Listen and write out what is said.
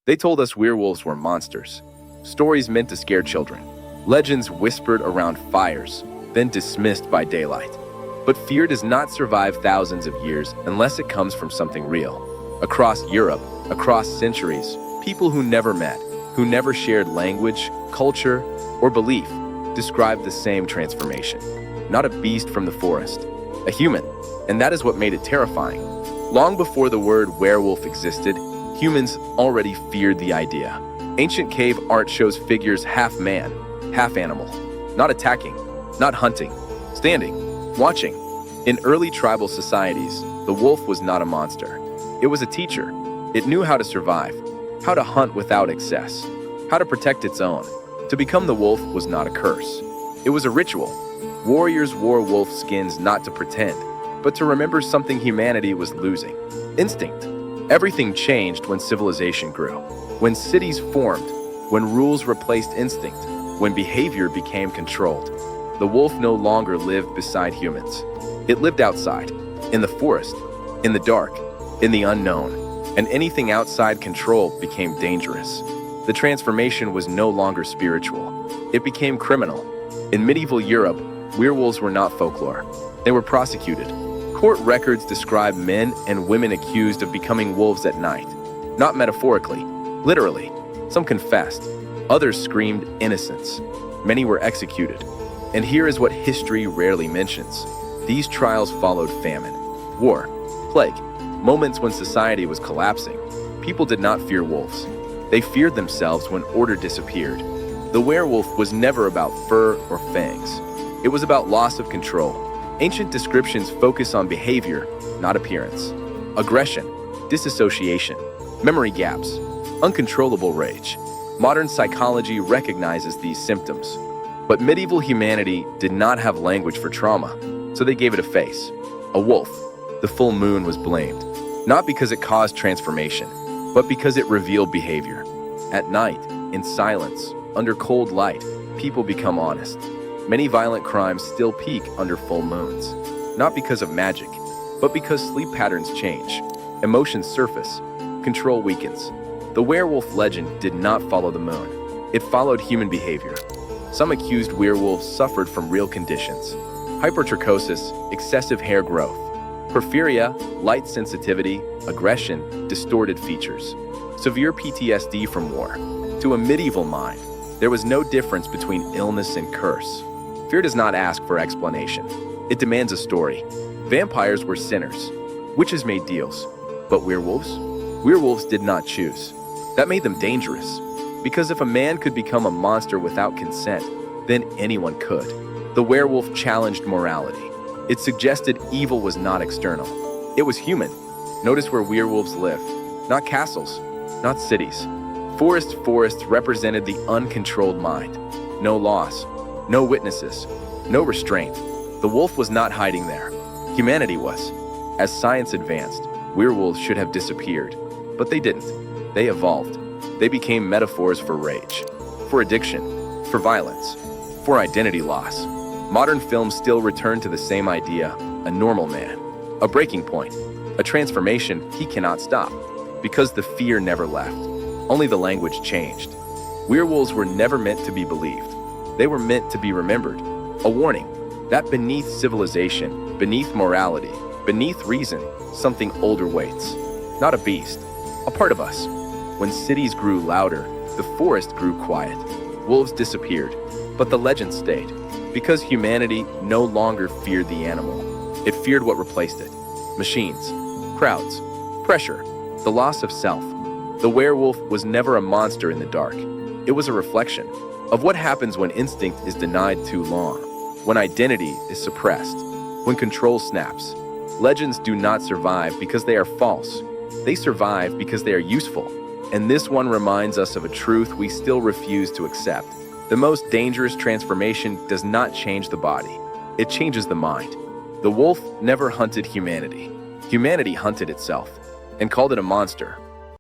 They told us werewolves were monsters, stories meant to scare children, legends whispered around fires, then dismissed by daylight. But fear does not survive thousands of years unless it comes from something real. Across Europe, across centuries, people who never met, who never shared language, culture, or belief, described the same transformation. Not a beast from the forest, a human, and that is what made it terrifying. Long before the word werewolf existed, humans already feared the idea. Ancient cave art shows figures half man, half animal, not attacking, not hunting, standing, watching. In early tribal societies, the wolf was not a monster. It was a teacher. It knew how to survive, how to hunt without excess, how to protect its own. To become the wolf was not a curse. It was a ritual. Warriors wore wolf skins not to pretend, but to remember something humanity was losing: instinct. Everything changed when civilization grew, when cities formed, when rules replaced instinct, when behavior became controlled. The wolf no longer lived beside humans. It lived outside, in the forest, in the dark, in the unknown, and anything outside control became dangerous. The transformation was no longer spiritual. It became criminal. In medieval Europe, werewolves were not folklore. They were prosecuted. Court records describe men and women accused of becoming wolves at night. Not metaphorically, literally. Some confessed. Others screamed innocence. Many were executed. And here is what history rarely mentions. These trials followed famine, war, plague, moments when society was collapsing. People did not fear wolves. They feared themselves when order disappeared. The werewolf was never about fur or fangs. It was about loss of control. Ancient descriptions focus on behavior, not appearance. Aggression, disassociation, memory gaps, uncontrollable rage. Modern psychology recognizes these symptoms. But medieval humanity did not have language for trauma, so they gave it a face. A wolf. The full moon was blamed, not because it caused transformation, but because it revealed behavior. At night, in silence, under cold light, people become honest. Many violent crimes still peak under full moons, not because of magic, but because sleep patterns change, emotions surface, control weakens. The werewolf legend did not follow the moon. It followed human behavior. Some accused werewolves suffered from real conditions: hypertrichosis, excessive hair growth; porphyria, light sensitivity; aggression, distorted features; severe PTSD from war. To a medieval mind, there was no difference between illness and curse. Fear does not ask for explanation. It demands a story. Vampires were sinners. Witches made deals. But werewolves? Werewolves did not choose. That made them dangerous. Because if a man could become a monster without consent, then anyone could. The werewolf challenged morality. It suggested evil was not external. It was human. Notice where werewolves lived. Not castles, not cities. Forests represented the uncontrolled mind. No laws, no witnesses, no restraint. The wolf was not hiding there. Humanity was. As science advanced, werewolves should have disappeared. But they didn't. They evolved. They became metaphors for rage, for addiction, for violence, for identity loss. Modern films still return to the same idea: a normal man, a breaking point, a transformation he cannot stop, because the fear never left. Only the language changed. Werewolves were never meant to be believed. They were meant to be remembered. A warning that beneath civilization, beneath morality, beneath reason, something older waits. Not a beast, a part of us. When cities grew louder, the forest grew quiet. Wolves disappeared, but the legend stayed. Because humanity no longer feared the animal. It feared what replaced it: machines, crowds, pressure, the loss of self. The werewolf was never a monster in the dark. It was a reflection of what happens when instinct is denied too long, when identity is suppressed, when control snaps. Legends do not survive because they are false. They survive because they are useful. And this one reminds us of a truth we still refuse to accept. The most dangerous transformation does not change the body. It changes the mind. The wolf never hunted humanity. Humanity hunted itself and called it a monster.